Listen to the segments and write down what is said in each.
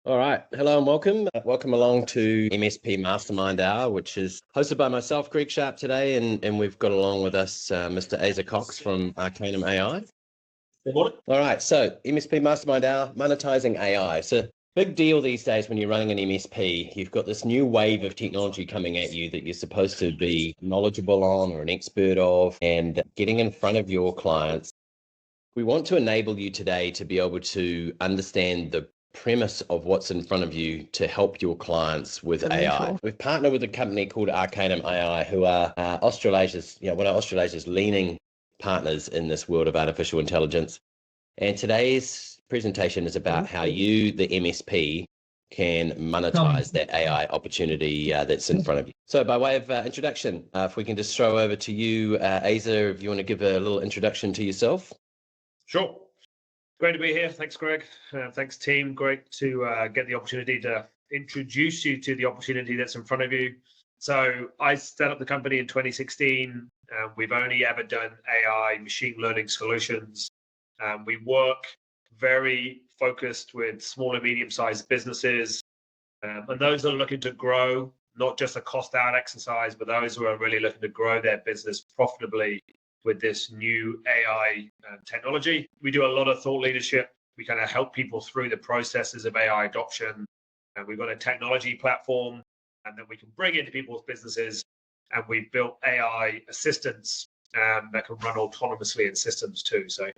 All right. Hello and welcome. Welcome along to MSP Mastermind Hour, which is hosted by myself, Greg Sharp, today. And we've got along with us Mr. Asa Cox from Arcanum AI. Good morning. All right. So MSP Mastermind Hour, monetizing AI. It's a big deal these days when you're running an MSP. You've got this new wave of technology coming at you that you're supposed to be knowledgeable on or an expert of, and getting in front of your clients. We want to enable you today to be able to understand the premise of what's in front of you to help your clients with AI. We've partnered with a company called Arcanum AI, who are Australasia's, one of Australasia's leading partners in this world of artificial intelligence. And today's presentation is about how you, the MSP, can monetize that AI opportunity that's in front of you. So by way of introduction, if we can just throw over to you, Asa, if you want to give a little introduction to yourself. Sure. Great to be here. Thanks, Greg. Thanks, team. Great to get the opportunity to introduce you to the opportunity that's in front of you. So I set up the company in 2016. We've only ever done AI machine learning solutions. We work very focused with small and medium-sized businesses. And those that are looking to grow, not just a cost-out exercise, but those who are really looking to grow their business profitably with this new AI technology. We do a lot of thought leadership. We kind of help people through the processes of AI adoption. And we've got a technology platform and that we can bring into people's businesses. And we've built AI assistants that can run autonomously in systems too. So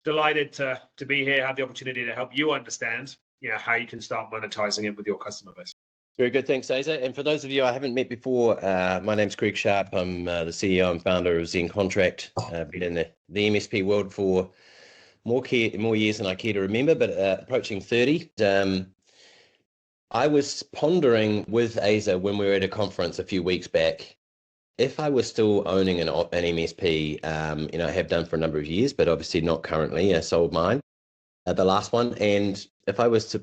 delighted to be here, have the opportunity to help you understand how you can start monetizing it with your customer base. Very good. Thanks, Asa. And for those of you I haven't met before, my name's Greg Sharp. I'm the CEO and founder of ZenContract. Been in the MSP world for more years than I care to remember, but approaching 30. I was pondering with Asa when we were at a conference a few weeks back, if I was still owning an MSP, I have done for a number of years, but obviously not currently. I sold mine, the last one. And if I was to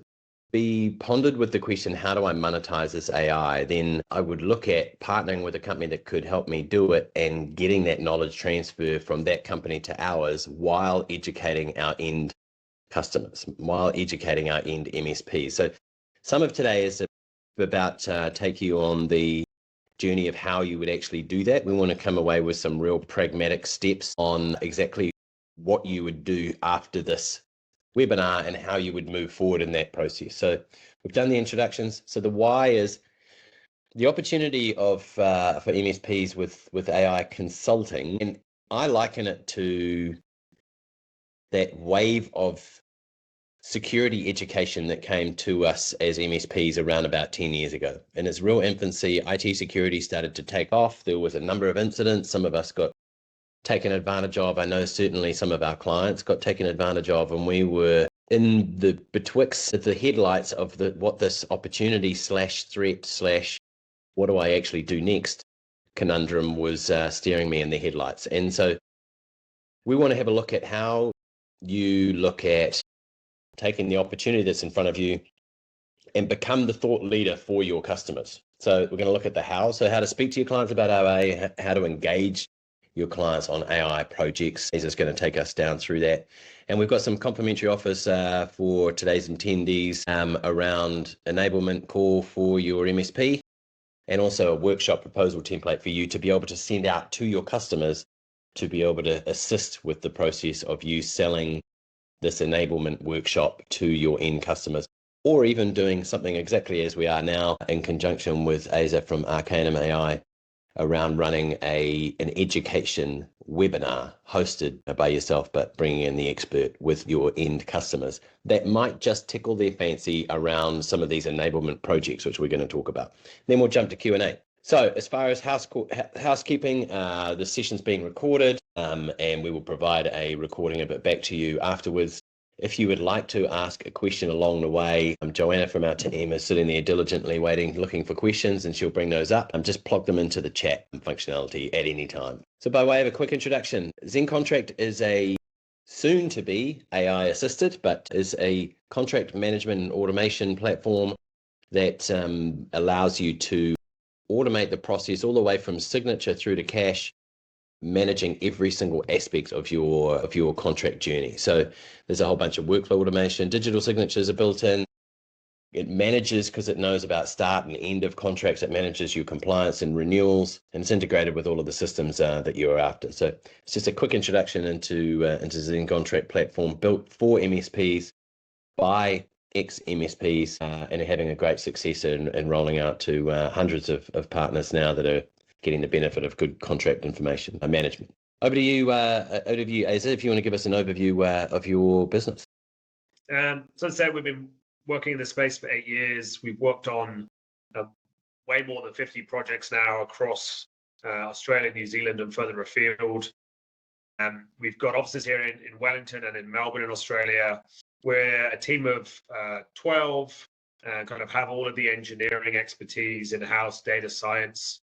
be pondered with the question, how do I monetize this AI? Then I would look at partnering with a company that could help me do it and getting that knowledge transfer from that company to ours while educating our end customers, while educating our end MSPs. So some of today is about take you on the journey of how you would actually do that. We want to come away with some real pragmatic steps on exactly what you would do after this webinar and how you would move forward in that process. So we've done the introductions. So the why is the opportunity of for MSPs with AI consulting, and I liken it to that wave of security education that came to us as MSPs around about 10 years ago. In its real infancy, IT security started to take off. There was a number of incidents. Some of us got taken advantage of. I know certainly some of our clients got taken advantage of, and we were in the betwixt the headlights of what this opportunity / threat / what do I actually do next conundrum was steering me in the headlights. And so we want to have a look at how you look at taking the opportunity that's in front of you and become the thought leader for your customers. So we're going to look at the how. So how to speak to your clients about AI, how to engage your clients on AI projects. He's just going to take us down through that. And we've got some complimentary offers for today's attendees around enablement call for your MSP, and also a workshop proposal template for you to be able to send out to your customers to be able to assist with the process of you selling this enablement workshop to your end customers, or even doing something exactly as we are now in conjunction with Asa from Arcanum AI around running an education webinar hosted by yourself, but bringing in the expert with your end customers that might just tickle their fancy around some of these enablement projects, which we're going to talk about. Then we'll jump to Q&A. So as far as housekeeping, the session's being recorded, and we will provide a recording of it back to you afterwards. If you would like to ask a question along the way, Joanna from our team is sitting there diligently waiting, looking for questions, and she'll bring those up. Just plug them into the chat functionality at any time. So by way of a quick introduction, ZenContract is a soon-to-be AI-assisted, but is a contract management and automation platform that allows you to automate the process all the way from signature through to cash, managing every single aspect of your contract journey. So there's a whole bunch of workflow automation, digital signatures are built in, It manages, because it knows about start and end of contracts, it manages your compliance and renewals, and it's integrated with all of the systems that you're after. So it's just a quick introduction into ZenContract platform built for MSPs by ex-MSPs and having a great success in rolling out to hundreds of partners now that are getting the benefit of good contract information management. Over to you, Asa, if you want to give us an overview of your business. So as I said, we've been working in the space for 8 years. We've worked on way more than 50 projects now across Australia, New Zealand, and further afield. We've got offices here in Wellington and in Melbourne in Australia. We're a team of 12, kind of have all of the engineering expertise in-house, data science,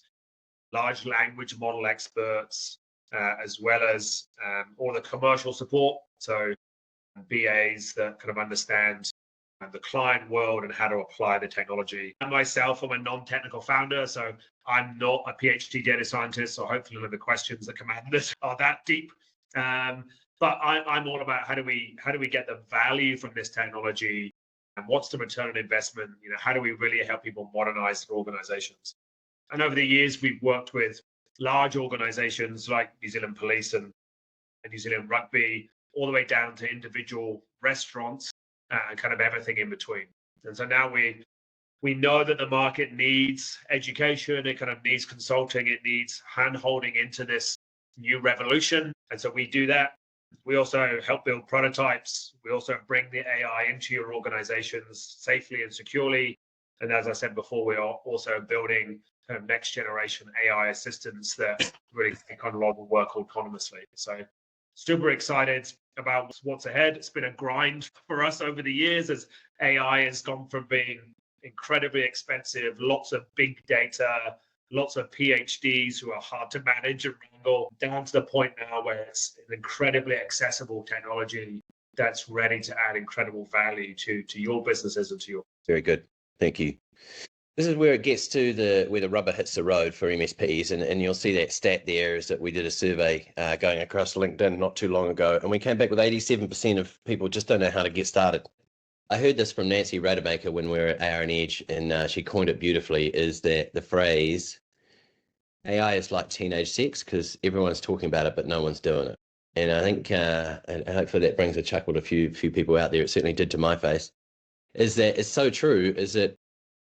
large language model experts, as well as all the commercial support. So BAs that kind of understand the client world and how to apply the technology. And myself, I'm a non-technical founder, so I'm not a PhD data scientist, so hopefully none of the questions that come out of this are that deep. But I'm all about how do we get the value from this technology, and what's the return on investment? You know, how do we really help people modernize their organizations? And over the years, we've worked with large organizations like New Zealand Police and New Zealand Rugby, all the way down to individual restaurants and kind of everything in between. And so now we know that the market needs education, it kind of needs consulting, it needs hand-holding into this new revolution. And so we do that. We also help build prototypes. We also bring the AI into your organizations safely and securely. And as I said before, we are also building kind of next generation AI assistants that really take on a lot of work autonomously. So super excited about what's ahead. It's been a grind for us over the years as AI has gone from being incredibly expensive, lots of big data, lots of PhDs who are hard to manage and wrangle, down to the point now where it's an incredibly accessible technology that's ready to add incredible value to your businesses and to your. Very good. Thank you. This is where it gets to where the rubber hits the road for MSPs, and you'll see that stat there is that we did a survey going across LinkedIn not too long ago, and we came back with 87% of people just don't know how to get started. I heard this from Nancy Rademacher when we were at AR and Edge, and she coined it beautifully, is that the phrase, AI is like teenage sex, because everyone's talking about it, but no one's doing it. And I think, and hopefully that brings a chuckle to a few people out there, it certainly did to my face, is that it's so true, is that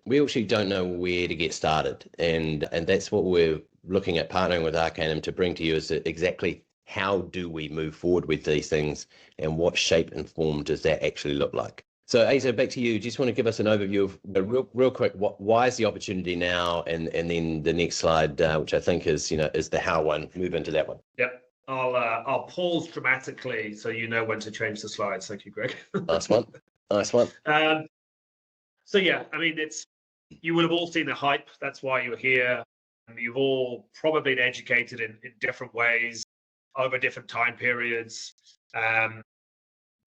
we actually don't know where to get started. And that's what we're looking at partnering with Arcanum to bring to you, is that exactly how do we move forward with these things, and what shape and form does that actually look like? So Asa, back to you. Just want to give us an overview of real quick, why is the opportunity now? And then the next slide, which I think is the how one, move into that one. Yep. I'll pause dramatically so you know when to change the slides. Thank you, Greg. Nice one. Nice one. So yeah, I mean, you will have all seen the hype. That's why you're here. You've all probably been educated in different ways over different time periods.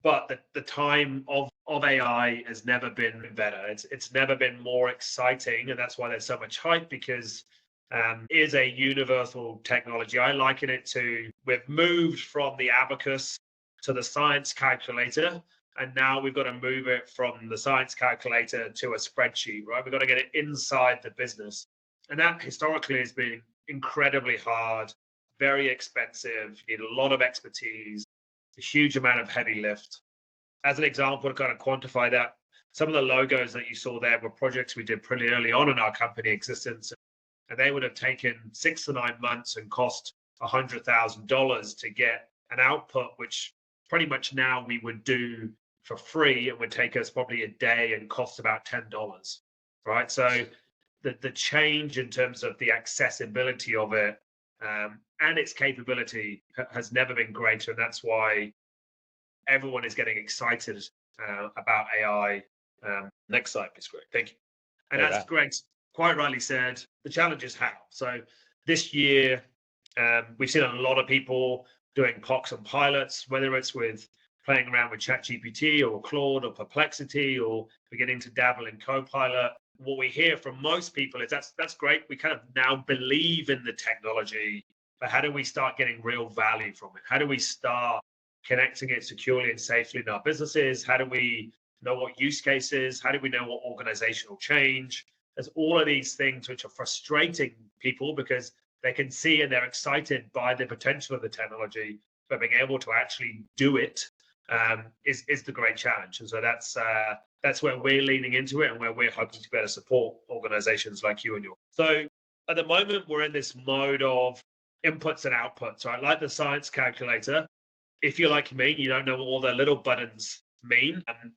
But the time of AI has never been better. It's never been more exciting, and that's why there's so much hype, because it is a universal technology. I liken it to, we've moved from the abacus to the science calculator, and now we've got to move it from the science calculator to a spreadsheet, right? We've got to get it inside the business. And that historically has been incredibly hard, very expensive, you need a lot of expertise, a huge amount of heavy lift. As an example, to kind of quantify that, some of the logos that you saw there were projects we did pretty early on in our company existence, and they would have taken 6 to 9 months and cost $100,000 to get an output, which pretty much now we would do for free. It would take us probably a day and cost about $10, right? So the change in terms of the accessibility of it and its capability has never been greater. And that's why everyone is getting excited about AI. Next slide, please, Greg. Thank you. And as Greg quite rightly said, the challenge is how. So this year, we've seen a lot of people doing POCs and pilots, whether it's with playing around with ChatGPT or Claude or Perplexity, or beginning to dabble in Copilot. What we hear from most people is that's great. We kind of now believe in the technology, but how do we start getting real value from it? How do we start connecting it securely and safely in our businesses? How do we know what use cases? How do we know what organizational change? There's all of these things which are frustrating people because they can see and they're excited by the potential of the technology, but being able to actually do it is the great challenge. And so that's where we're leaning into it and where we're hoping to better support organizations like you and yours. So at the moment, we're in this mode of inputs and outputs, right? Like the science calculator. If you're like me, you don't know what all the little buttons mean. And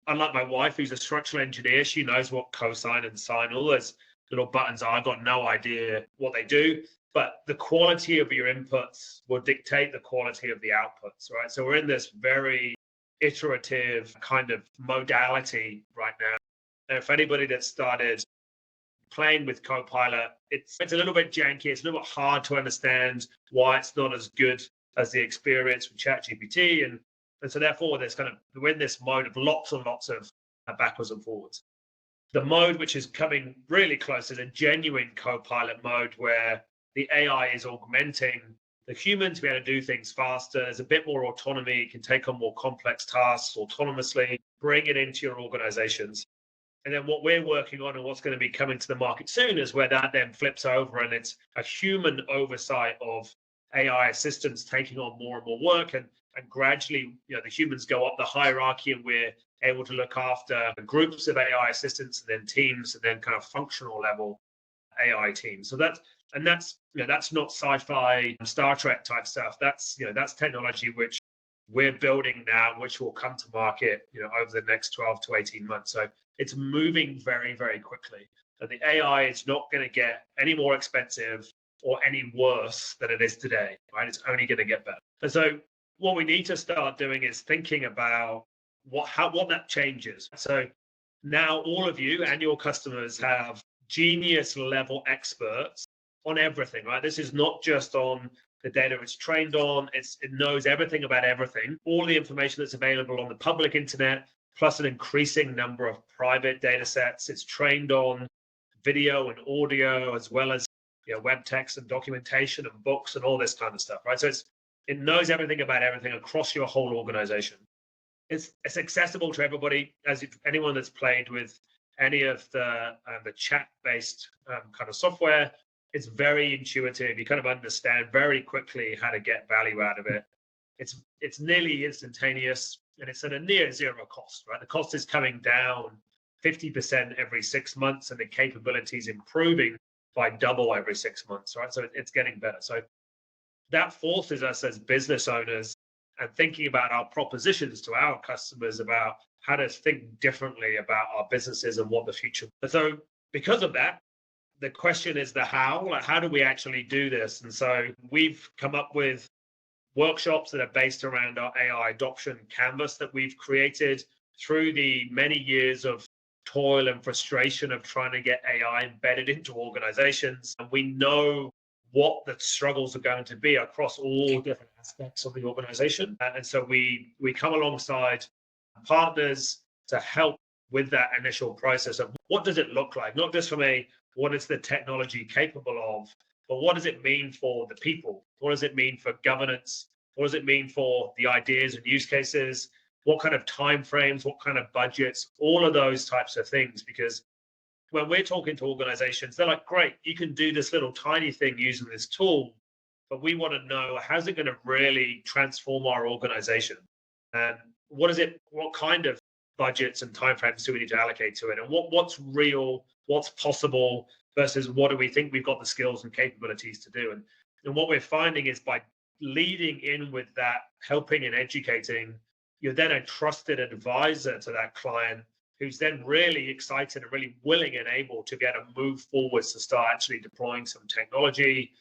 unlike my wife, who's a structural engineer, she knows what cosine and sine, all those little buttons are. I've got no idea what they do. But the quality of your inputs will dictate the quality of the outputs, right? So we're in this very iterative kind of modality right now. And if anybody that started playing with Copilot, it's a little bit janky. It's a little bit hard to understand why it's not as good as the experience with ChatGPT. And so therefore, we're in this mode of lots and lots of backwards and forwards. The mode which is coming really close is a genuine Copilot mode where the AI is augmenting the human to be able to do things faster. There's a bit more autonomy. It can take on more complex tasks autonomously, bring it into your organizations. And then what we're working on and what's going to be coming to the market soon is where that then flips over and it's a human oversight of AI assistants taking on more and more work. And gradually, the humans go up the hierarchy and we're able to look after groups of AI assistants and then teams and then kind of functional level AI teams. So that's not sci-fi Star Trek type stuff. That's technology which we're building now, which will come to market, over the next 12 to 18 months. So it's moving very, very quickly. And the AI is not going to get any more expensive or any worse than it is today, right? It's only going to get better. And so what we need to start doing is thinking about what that changes. So now all of you and your customers have genius level experts on everything, right? This is not just on the data it's trained on. It knows everything about everything, all the information that's available on the public internet, plus an increasing number of private data sets. It's trained on video and audio, as well as web text and documentation and books and all this kind of stuff, right? So it knows everything about everything across your whole organization. It's accessible to everybody, as if anyone that's played with any of the chat-based kind of software. It's very intuitive. You kind of understand very quickly how to get value out of it. It's nearly instantaneous, and it's at a near zero cost, right? The cost is coming down 50% every 6 months, and the capability is improving by double every 6 months, right? So it's getting better. So that forces us as business owners and thinking about our propositions to our customers about how to think differently about our businesses and what the future. So because of that, the question is the how. Like, how do we actually do this? And so we've come up with workshops that are based around our AI adoption canvas that we've created through the many years of toil and frustration of trying to get AI embedded into organizations. And we know what the struggles are going to be across all different aspects of the organization. And so we come alongside partners to help with that initial process of what does it look like, not just from what is the technology capable of, but what does it mean for the people? What does it mean for governance? What does it mean for the ideas and use cases? What kind of timeframes? What kind of budgets? All of those types of things. Because when we're talking to organizations, they're like, great, you can do this little tiny thing using this tool, but we want to know, how's it going to really transform our organization? And what kind of budgets and timeframes do we need to allocate to it? And what's real, what's possible versus what do we think we've got the skills and capabilities to do? And what we're finding is by leading in with that, helping and educating, you're then a trusted advisor to that client who's then really excited and really willing and able to be able to move forwards to start actually deploying some technology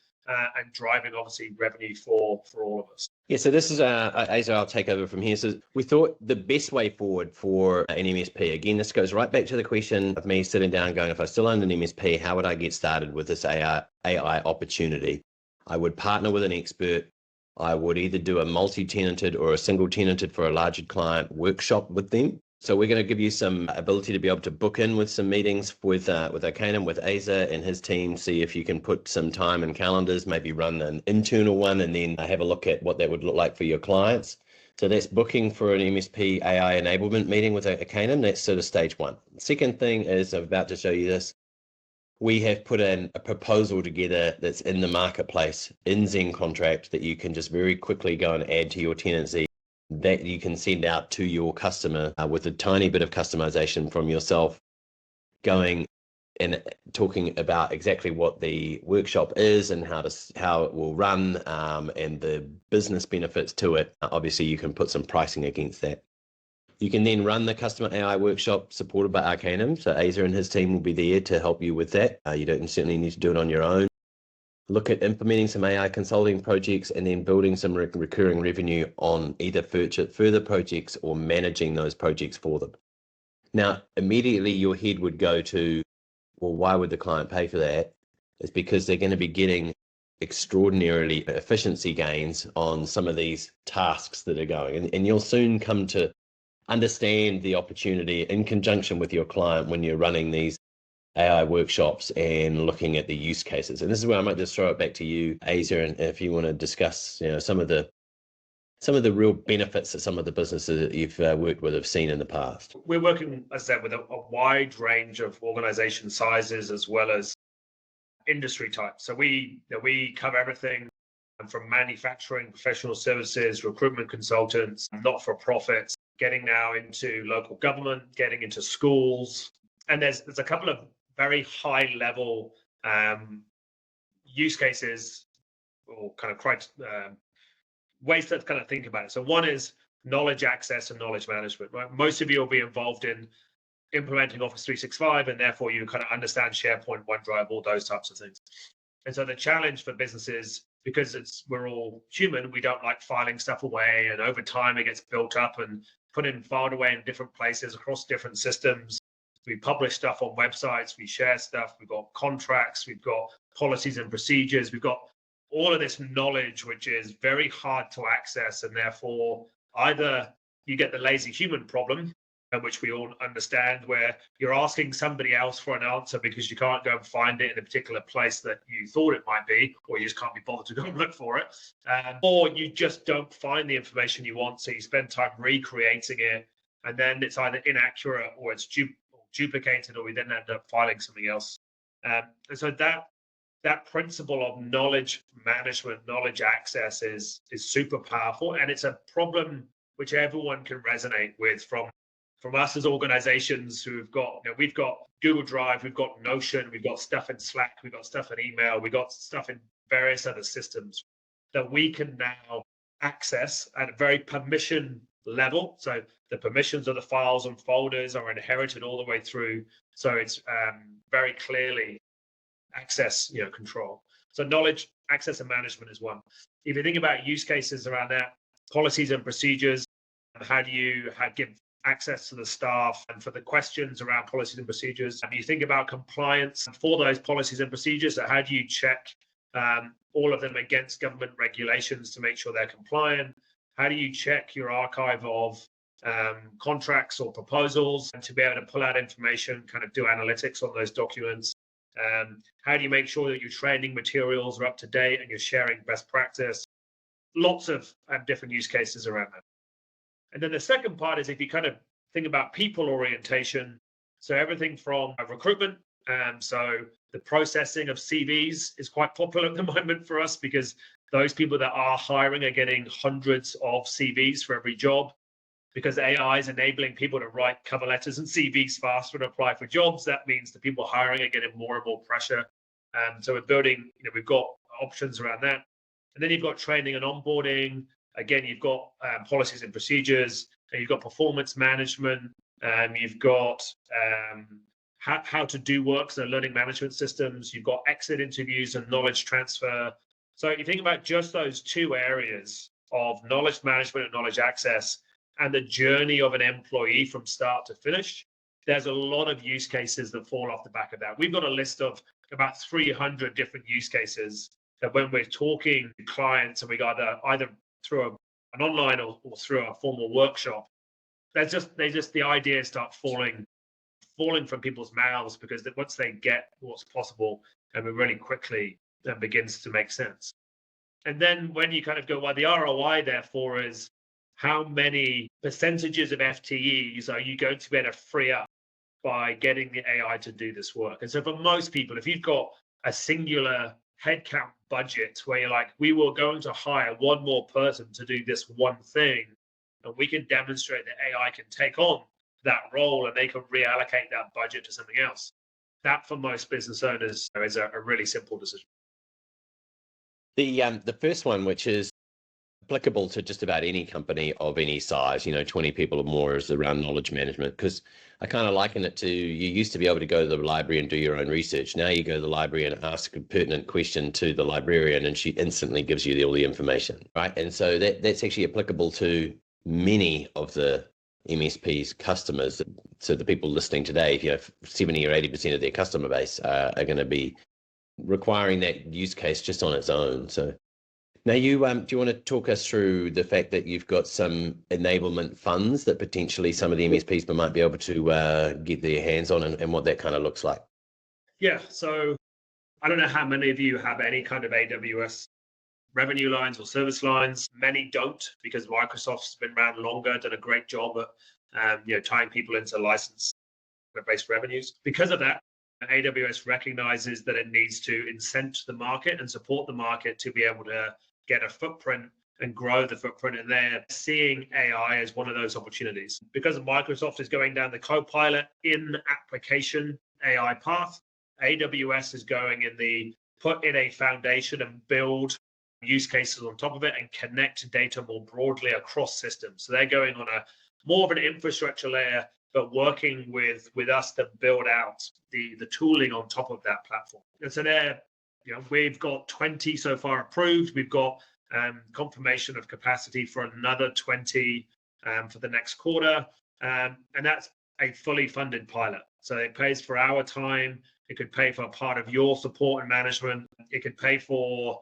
and driving, obviously, revenue for all of us. Yeah, so this is, Asa, I'll take over from here. So we thought the best way forward for an MSP, again, this goes right back to the question of me sitting down going, if I still own an MSP, how would I get started with this AI opportunity? I would partner with an expert. I would either do a multi-tenanted or a single tenanted for a larger client workshop with them. So we're going to give you some ability to be able to book in with some meetings with Arcanum, with Asa and his team, see if you can put some time in calendars, maybe run an internal one and then have a look at what that would look like for your clients. So that's booking for an MSP AI enablement meeting with Arcanum. That's sort of stage one. The second thing is, I'm about to show you this. We have put in a proposal together that's in the marketplace in ZenContract that you can just very quickly go and add to your tenancy, that you can send out to your customer with a tiny bit of customization from yourself, going and talking about exactly what the workshop is and how it will run, and the business benefits to it. Obviously, you can put some pricing against that. You can then run the customer AI workshop supported by Arcanum. So Asa and his team will be there to help you with that. You don't certainly need to do it on your own. Look at implementing some AI consulting projects and then building some recurring revenue on either further projects or managing those projects for them. Now, immediately your head would go to, well, why would the client pay for that? It's because they're going to be getting extraordinarily efficiency gains on some of these tasks that are going. And you'll soon come to understand the opportunity in conjunction with your client when you're running these AI workshops and looking at the use cases. And this is where I might just throw it back to you, Asa, and if you want to discuss, some of the real benefits that some of the businesses that you've worked with have seen in the past. We're working, as I said, with a wide range of organization sizes as well as industry types. So we cover everything from manufacturing, professional services, recruitment consultants, not-for-profits, getting now into local government, getting into schools. And there's a couple of very high level use cases or kind of ways to kind of think about it. So one is knowledge access and knowledge management, right? Most of you will be involved in implementing Office 365, and therefore you kind of understand SharePoint, OneDrive, all those types of things. And so the challenge for businesses, because we're all human, we don't like filing stuff away, and over time it gets built up and filed away in different places across different systems. We publish stuff on websites, we share stuff, we've got contracts, we've got policies and procedures, we've got all of this knowledge, which is very hard to access. And therefore, either you get the lazy human problem, which we all understand, where you're asking somebody else for an answer because you can't go and find it in a particular place that you thought it might be, or you just can't be bothered to go and look for it, or you just don't find the information you want, so you spend time recreating it, and then it's either inaccurate or it's duplicated, or we then end up filing something else. And so that principle of knowledge management, knowledge access is super powerful, and it's a problem which everyone can resonate with, from us as organizations who've got, we've got Google Drive, we've got Notion, we've got stuff in Slack, we've got stuff in email, we've got stuff in various other systems that we can now access at a very permission level. So the permissions of the files and folders are inherited all the way through. So it's very clearly access, control. So knowledge, access, and management is one. If you think about use cases around that, policies and procedures, how do you give access to the staff, and for the questions around policies and procedures, and you think about compliance for those policies and procedures, so how do you check all of them against government regulations to make sure they're compliant? How do you check your archive of contracts or proposals and to be able to pull out information, kind of do analytics on those documents? How do you make sure that your training materials are up to date and you're sharing best practice? Lots of different use cases around that. And then the second part is if you kind of think about people orientation, so everything from recruitment, so the processing of CVs is quite popular at the moment for us, because those people that are hiring are getting hundreds of CVs for every job, because AI is enabling people to write cover letters and CVs faster and apply for jobs. That means the people hiring are getting more and more pressure. So we're building, we've got options around that. And then you've got training and onboarding. Again, you've got policies and procedures, and you've got performance management, you've got how to do work, so learning management systems, you've got exit interviews and knowledge transfer. So if you think about just those two areas of knowledge management and knowledge access and the journey of an employee from start to finish, there's a lot of use cases that fall off the back of that. We've got a list of about 300 different use cases that when we're talking to clients and we got either through an online or through a formal workshop, the ideas start falling from people's mouths, because once they get what's possible, and it really quickly then begins to make sense. And then when you kind of go, well, the ROI therefore is how many percentages of FTEs are you going to be able to free up by getting the AI to do this work? And so for most people, if you've got a singular headcount budget where you're like, we were going to hire one more person to do this one thing, and we can demonstrate that AI can take on that role and they can reallocate that budget to something else. That for most business owners is a really simple decision. The first one, which is applicable to just about any company of any size, 20 people or more, is around knowledge management. Because I kind of liken it to, you used to be able to go to the library and do your own research. Now you go to the library and ask a pertinent question to the librarian and she instantly gives you all the information, right? And so that's actually applicable to many of the MSPs customers. So the people listening today, 70 or 80% of their customer base are going to be requiring that use case just on its own. So now do you want to talk us through the fact that you've got some enablement funds that potentially some of the MSPs might be able to get their hands on, and what that kind of looks like? Yeah, so I don't know how many of you have any kind of AWS revenue lines or service lines. Many don't, because Microsoft's been around longer, done a great job at tying people into license-based revenues. Because of that, AWS recognizes that it needs to incent the market and support the market to be able to get a footprint and grow the footprint. And they're seeing AI as one of those opportunities. Because Microsoft is going down the Copilot in application AI path, AWS is going in the put in a foundation and build use cases on top of it and connect data more broadly across systems. So they're going on a more of an infrastructure layer, but working with us to build out the tooling on top of that platform. And so there, we've got 20 so far approved. We've got confirmation of capacity for another 20 for the next quarter. And that's a fully funded pilot. So it pays for our time. It could pay for a part of your support and management. It could pay for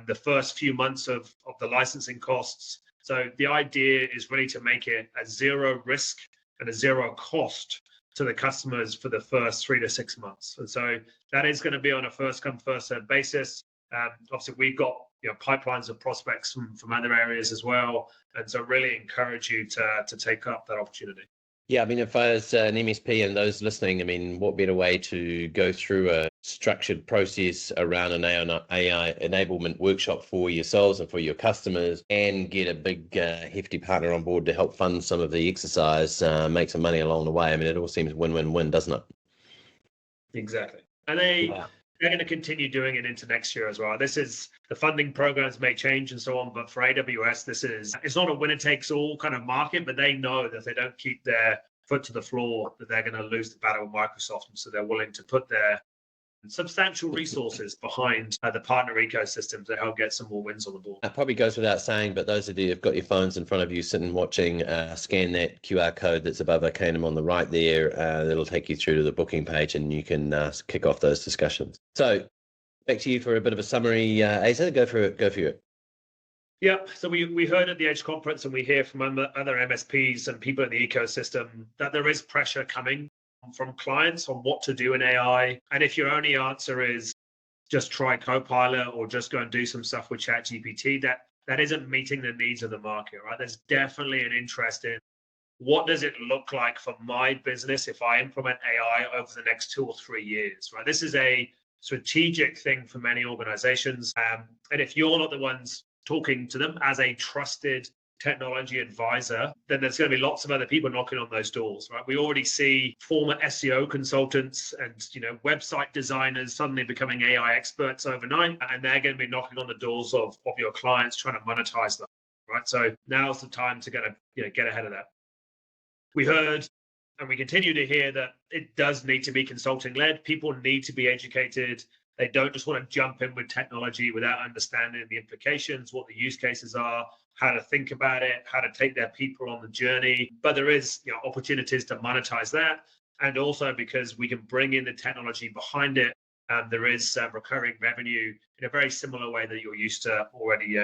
the first few months of the licensing costs. So the idea is really to make it a zero risk and a zero cost to the customers for the first 3 to 6 months. And so that is going to be on a first come, first served basis. Obviously, we've got pipelines of prospects from other areas as well. And so really encourage you to take up that opportunity. Yeah, I mean, if I was an MSP and those listening, I mean, what better way to go through a structured process around an AI enablement workshop for yourselves and for your customers, and get a big hefty partner on board to help fund some of the exercise, make some money along the way. I mean, it all seems win-win-win, doesn't it? Exactly. And they're going to continue doing it into next year as well. This is, the funding programs may change and so on, but for AWS, it's not a winner takes all kind of market, but they know that if they don't keep their foot to the floor, that they're going to lose the battle with Microsoft. And so they're willing to put their substantial resources behind the partner ecosystem to help get some more wins on the board. That probably goes without saying, but those of you who've got your phones in front of you sitting watching, scan that QR code that's above Arcanum on the right there. That'll take you through to the booking page and you can kick off those discussions. So back to you for a bit of a summary, Asa. Go for it. Yeah, so we heard at the Edge conference, and we hear from other MSPs and people in the ecosystem that there is pressure coming from clients on what to do in AI. And if your only answer is just try Copilot or just go and do some stuff with ChatGPT, that isn't meeting the needs of the market, right? There's definitely an interest in what does it look like for my business if I implement AI over the next 2 or 3 years, right? This is a strategic thing for many organizations. And if you're not the ones talking to them as a trusted technology advisor, then there's going to be lots of other people knocking on those doors, right? We already see former SEO consultants and website designers suddenly becoming AI experts overnight, and they're going to be knocking on the doors of your clients trying to monetize them, right? So now's the time to get ahead of that. We heard and we continue to hear that it does need to be consulting led. People need to be educated. They don't just want to jump in with technology without understanding the implications, what the use cases are, how to think about it, how to take their people on the journey. But there is opportunities to monetize that. And also because we can bring in the technology behind it, there is recurring revenue in a very similar way that you're used to already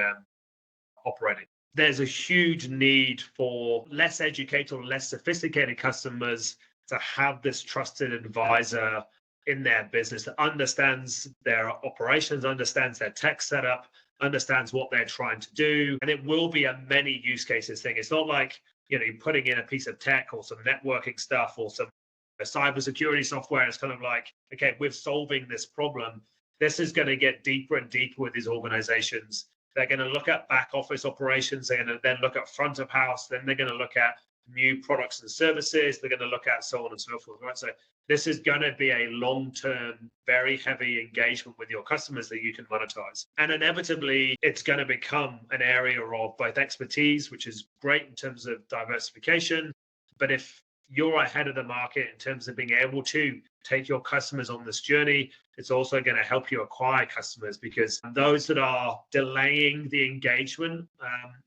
operating. There's a huge need for less educated or less sophisticated customers to have this trusted advisor in their business that understands their operations, understands their tech setup, understands what they're trying to do. And it will be a many use cases thing. It's not like, you're putting in a piece of tech or some networking stuff or some cybersecurity software. It's kind of like, okay, we're solving this problem. This is going to get deeper and deeper with these organizations. They're going to look at back office operations. They're going to then look at front of house. Then they're going to look at new products and services. They're going to look at so on and so forth, right? So this is going to be a long-term, very heavy engagement with your customers that you can monetize. And inevitably, it's going to become an area of both expertise, which is great in terms of diversification. But if you're ahead of the market in terms of being able to take your customers on this journey, it's also going to help you acquire customers, because those that are delaying the engagement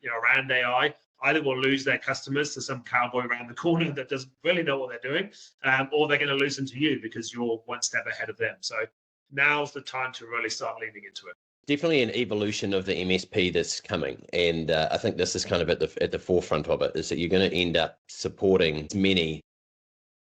around AI either will lose their customers to some cowboy around the corner that doesn't really know what they're doing, or they're going to lose them to you because you're one step ahead of them. So now's the time to really start leaning into it. Definitely an evolution of the MSP that's coming, and I think this is kind of at the forefront of it, is that you're going to end up supporting many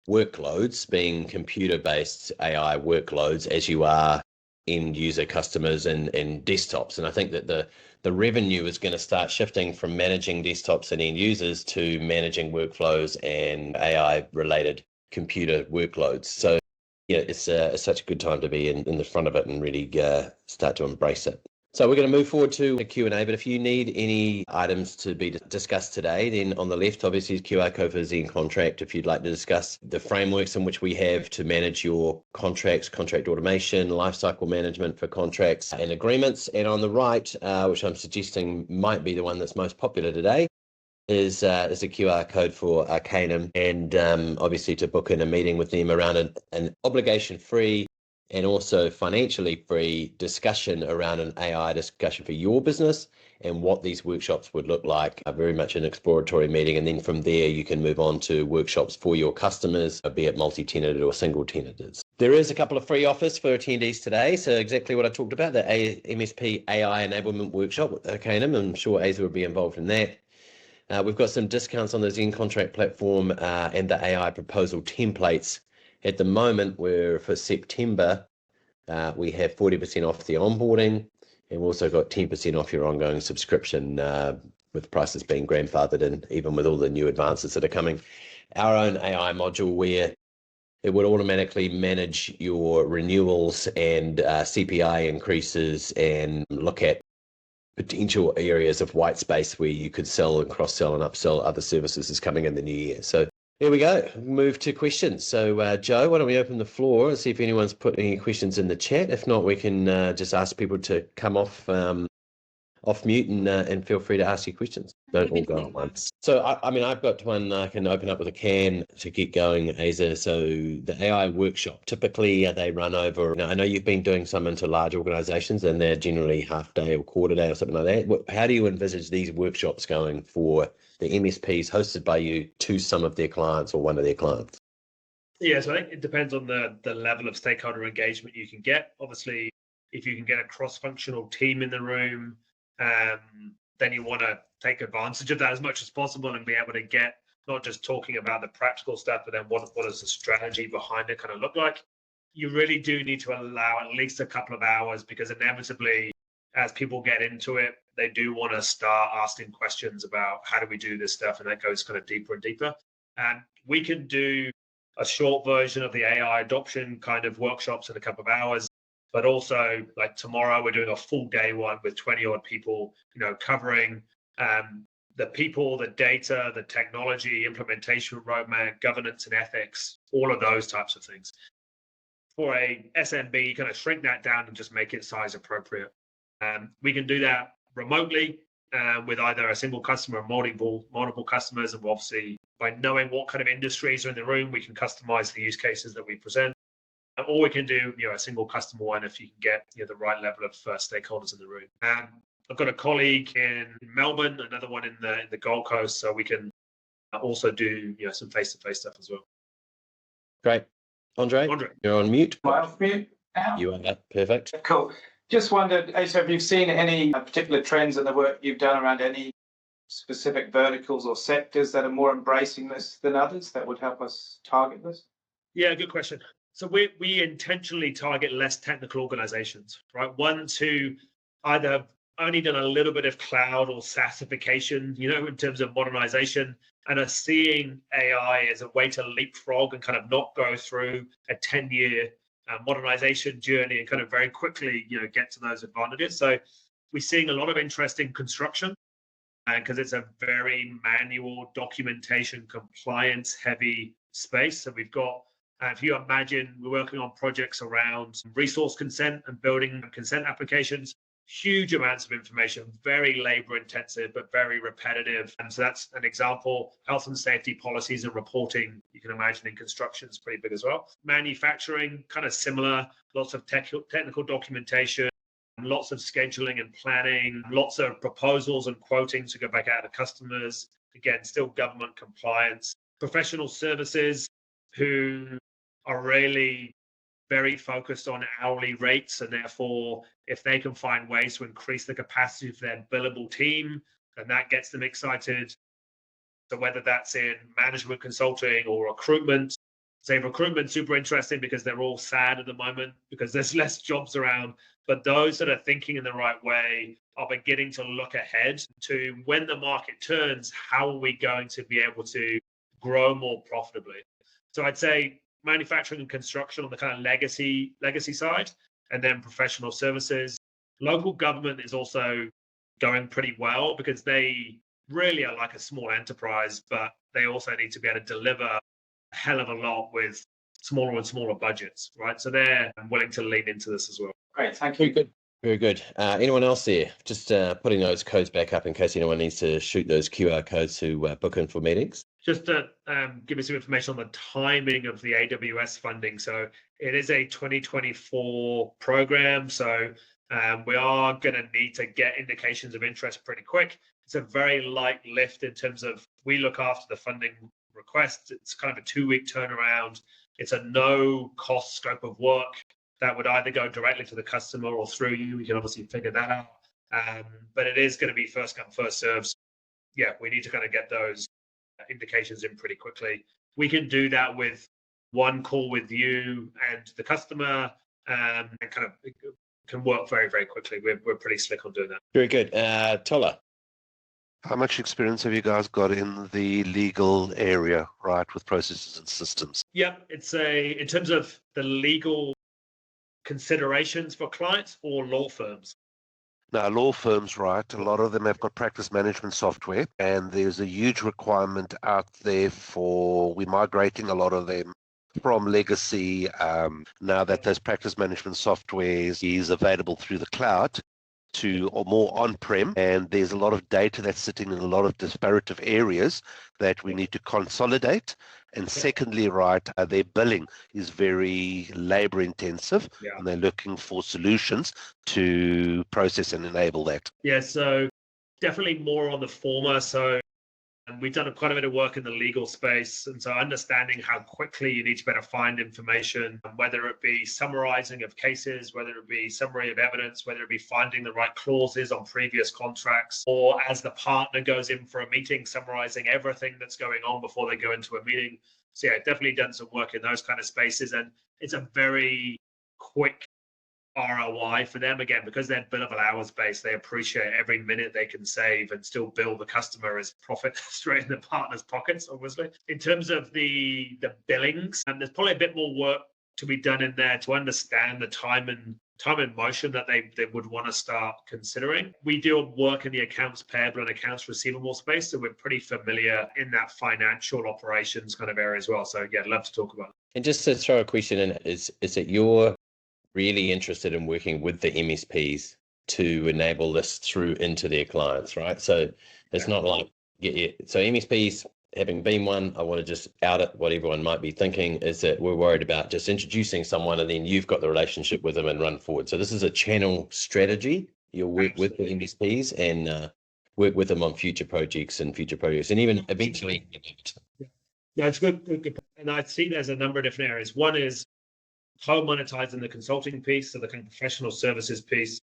workloads being computer-based AI workloads as you are end user customers and desktops. And I think that the revenue is going to start shifting from managing desktops and end users to managing workflows and AI related computer workloads. So yeah, it's such a good time to be in the front of it and really start to embrace it. So we're going to move forward to a Q&A, but if you need any items to be discussed today, then on the left, obviously, is QR code for ZenContract if you'd like to discuss the frameworks in which we have to manage your contracts, contract automation, lifecycle management for contracts and agreements. And on the right, which I'm suggesting might be the one that's most popular today, is a QR code for Arcanum, and obviously to book in a meeting with them around an obligation-free and also financially free discussion around an AI discussion for your business and what these workshops would look like. Very much an exploratory meeting, and then from there you can move on to workshops for your customers, be it multi-tenanted or single-tenanted. There is a couple of free offers for attendees today, so exactly what I talked about, the MSP AI enablement workshop with Arcanum. I'm sure Asa will be involved in that. We've got some discounts on the ZenContract platform and the AI proposal templates. At the moment, for September, we have 40% off the onboarding, and we've also got 10% off your ongoing subscription, with prices being grandfathered in, even with all the new advances that are coming. Our own AI module where it would automatically manage your renewals and CPI increases and look at potential areas of white space where you could sell and cross-sell and upsell other services is coming in the new year. So there we go. Move to questions. So Joe, why don't we open the floor and see if anyone's put any questions in the chat. If not, we can just ask people to come off mute and feel free to ask your questions. Don't all go at once. So I mean, I've got one I can open up with a can to get going, Asa. So the AI workshop, typically they run over, now I know you've been doing some into large organizations and they're generally half day or quarter day or something like that. How do you envisage these workshops going for the MSPs hosted by you to some of their clients or one of their clients? Yeah, so I think it depends on the level of stakeholder engagement you can get. Obviously, if you can get a cross-functional team in the room, then you want to take advantage of that as much as possible and be able to get not just talking about the practical stuff, but then what does the strategy behind it kind of look like. You really do need to allow at least a couple of hours, because inevitably, as people get into it, they do want to start asking questions about how do we do this stuff, and that goes kind of deeper and deeper. And we can do a short version of the AI adoption kind of workshops in a couple of hours. But also, like tomorrow, we're doing a full day one with 20 odd people, covering the people, the data, the technology, implementation roadmap, governance and ethics, all of those types of things. For a SMB, kind of shrink that down and just make it size appropriate. We can do that remotely with either a single customer or multiple customers. And obviously, by knowing what kind of industries are in the room, we can customize the use cases that we present. Or we can do a single customer one if you can get the right level of stakeholders in the room. I've got a colleague in Melbourne, another one in the Gold Coast, so we can also do some face-to-face stuff as well. Great. Andre, you're on mute. Am I off mute now? You are. Perfect. Cool. Just wondered, Asa, have you seen any particular trends in the work you've done around any specific verticals or sectors that are more embracing this than others that would help us target this? Yeah, good question. So we intentionally target less technical organizations, right? Ones who either have only done a little bit of cloud or SaaSification, in terms of modernization, and are seeing AI as a way to leapfrog and kind of not go through a 10-year modernization journey and kind of very quickly, get to those advantages. So we're seeing a lot of interest in construction because it's a very manual documentation, compliance heavy space. So we've got, if you imagine, we're working on projects around resource consent and building consent applications, huge amounts of information, very labor intensive, but very repetitive. And so that's an example. Health and safety policies and reporting, you can imagine in construction is pretty big as well. Manufacturing, kind of similar, lots of technical documentation, lots of scheduling and planning, lots of proposals and quoting to go back out to customers. Again, still government compliance. Professional services who are really very focused on hourly rates, and therefore if they can find ways to increase the capacity of their billable team, then that gets them excited. So whether that's in management consulting or recruitment, say recruitment, super interesting because they're all sad at the moment because there's less jobs around. But those that are thinking in the right way are beginning to look ahead to when the market turns, how are we going to be able to grow more profitably? So I'd say manufacturing and construction on the kind of legacy side, and then professional services. Local government is also going pretty well because they really are like a small enterprise, but they also need to be able to deliver a hell of a lot with smaller and smaller budgets, right? So they're willing to lean into this as well. Great, thank Very you. good. Very good. Anyone else there? Just putting those codes back up in case anyone needs to shoot those QR codes to book in for meetings. Just to give you some information on the timing of the AWS funding. So it is a 2024 program. So we are going to need to get indications of interest pretty quick. It's a very light lift in terms of we look after the funding request. It's kind of a 2-week turnaround. It's a no cost scope of work that would either go directly to the customer or through you. We can obviously figure that out. But it is going to be first come, first serves. Yeah, we need to kind of get those indications in pretty quickly. We can do that with one call with you and the customer, and kind of can work very, very quickly. We're pretty slick on doing that. Very good. Tola. How much experience have you guys got in the legal area, right, with processes and systems? Yeah, it's in terms of the legal considerations for clients or law firms? Now, law firms, right, a lot of them have got practice management software, and there's a huge requirement out there we're migrating a lot of them from legacy. Now that those practice management software is available through the cloud to or more on-prem, and there's a lot of data that's sitting in a lot of disparate areas that we need to consolidate. And secondly, right, their billing is very labor intensive, and they're looking for solutions to process and enable that. Yeah, so definitely more on the former. So we've done quite a bit of work in the legal space. And so understanding how quickly you need to better find information, whether it be summarizing of cases, whether it be summary of evidence, whether it be finding the right clauses on previous contracts, or as the partner goes in for a meeting, summarizing everything that's going on before they go into a meeting. So yeah, definitely done some work in those kind of spaces. And it's a very quick ROI for them, again, because they're billable hours based. They appreciate every minute they can save and still bill the customer as profit straight in the partner's pockets, obviously. In terms of the billings, and there's probably a bit more work to be done in there to understand the time and motion that they would want to start considering. We do work in the accounts payable and accounts receivable space, so we're pretty familiar in that financial operations kind of area as well. So yeah, I'd love to talk about it. And just to throw a question in, is that you're really interested in working with the MSPs to enable this through into their clients, right? So it's not like, so MSPs, having been one, I want to just out it, what everyone might be thinking is that we're worried about just introducing someone and then you've got the relationship with them and run forward. So this is a channel strategy. You'll work with the MSPs and work with them on future projects and even eventually. Yeah, it's good. And I see there's a number of different areas. One is monetizing the consulting piece, so the kind of professional services piece.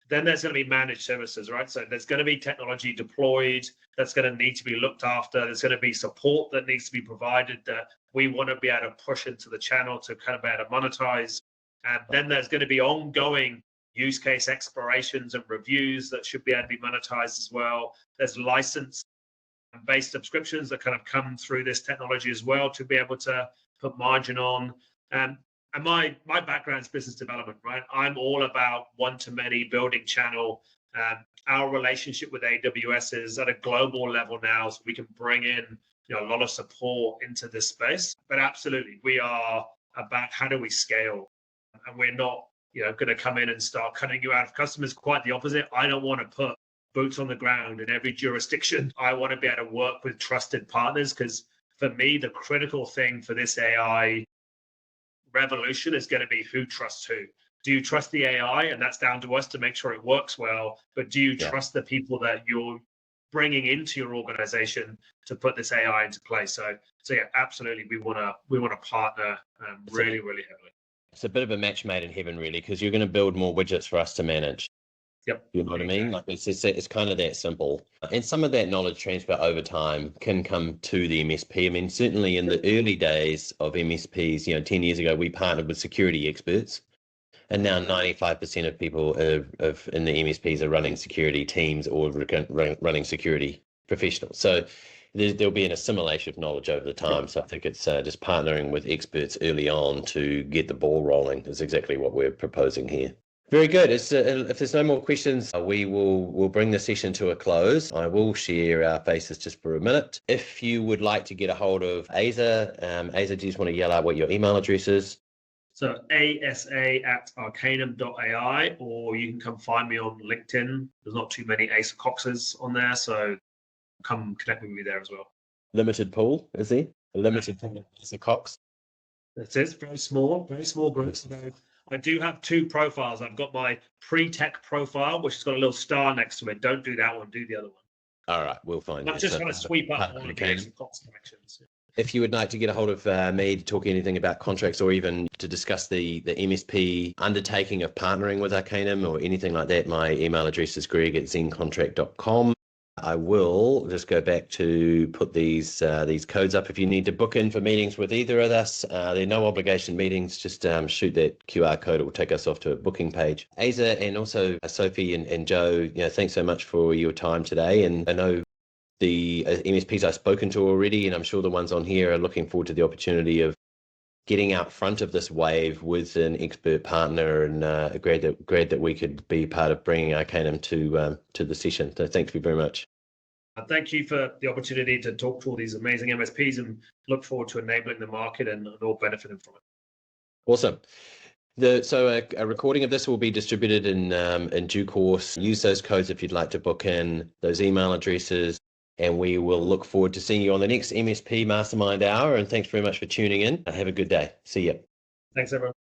Then there's going to be managed services, right? So there's going to be technology deployed that's going to need to be looked after. There's going to be support that needs to be provided that we want to be able to push into the channel to kind of be able to monetize. And then there's going to be ongoing use case explorations and reviews that should be able to be monetized as well. There's license-based subscriptions that kind of come through this technology as well to be able to put margin on. And my background is business development, right? I'm all about one-to-many building channel. Our relationship with AWS is at a global level now, so we can bring in a lot of support into this space. But absolutely, we are about how do we scale, and we're not going to come in and start cutting you out of customers. Quite the opposite. I don't want to put boots on the ground in every jurisdiction. I want to be able to work with trusted partners, because for me, the critical thing for this AI revolution is going to be who trusts who. Do you trust the AI? And that's down to us to make sure it works well. But do you trust the people that you're bringing into your organization to put this AI into place? So yeah, absolutely, we want to partner really heavily. It's a bit of a match made in heaven, really, because you're going to build more widgets for us to manage. Yep. You know what I mean? Like it's kind of that simple. And some of that knowledge transfer over time can come to the MSP. I mean, certainly in the early days of MSPs, 10 years ago, we partnered with security experts. And now 95% of people in the MSPs are running security teams or running security professionals. So there'll be an assimilation of knowledge over the time. So I think it's just partnering with experts early on to get the ball rolling is exactly what we're proposing here. Very good. If there's no more questions, we'll bring the session to a close. I will share our faces just for a minute. If you would like to get a hold of Asa, Asa, do you just want to yell out what your email address is? So asa@arcanum.ai, or you can come find me on LinkedIn. There's not too many Asa Coxes on there, so come connect with me there as well. Limited pool, is he? A limited pool of Asa Cox? It is very small group. So I do have two profiles. I've got my pre-tech profile, which has got a little star next to it. Don't do that one, do the other one. All right, we'll find it. I'm just trying to sweep up all of the Asa Cox connections. If you would like to get a hold of me to talk anything about contracts or even to discuss the MSP undertaking of partnering with Arcanum or anything like that, my email address is greg@ZenContract.com. I will just go back to put these codes up. If you need to book in for meetings with either of us, they're no obligation meetings. Just shoot that QR code. It will take us off to a booking page. Asa and also Sophie and Joe, thanks so much for your time today. And I know the MSPs I've spoken to already, and I'm sure the ones on here are looking forward to the opportunity of getting out front of this wave with an expert partner, and glad that we could be part of bringing Arcanum to the session. So thank you very much. Thank you for the opportunity to talk to all these amazing MSPs, and look forward to enabling the market and all benefiting from it. Awesome. So a recording of this will be distributed in due course. Use those codes if you'd like to book in, those email addresses. And we will look forward to seeing you on the next MSP Mastermind Hour. And thanks very much for tuning in. Have a good day. See you. Thanks, everyone.